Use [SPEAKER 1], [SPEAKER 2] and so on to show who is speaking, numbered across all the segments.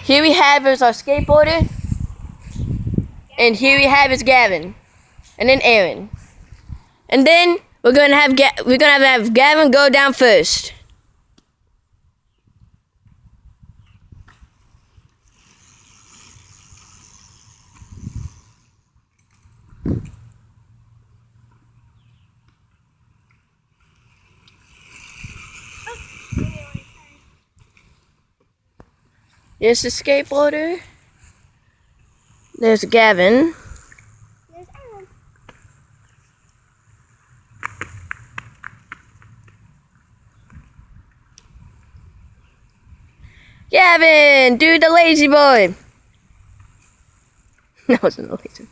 [SPEAKER 1] Here we have is our skateboarder. And here we have is Gavin. And then Aaron. And then we're gonna have Gavin go down first. There's the skateboarder. There's Gavin.
[SPEAKER 2] There's Aaron.
[SPEAKER 1] Gavin, do the lazy boy. That wasn't a lazy.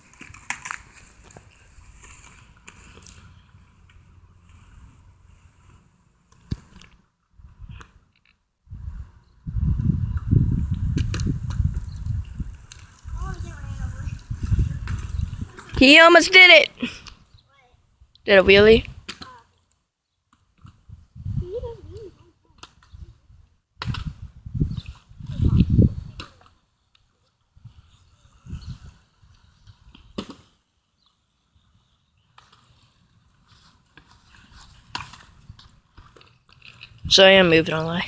[SPEAKER 1] He almost did it. Did a wheelie? Sorry, I'm moving online.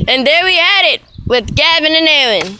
[SPEAKER 1] And there we had it with Gavin and Aaron.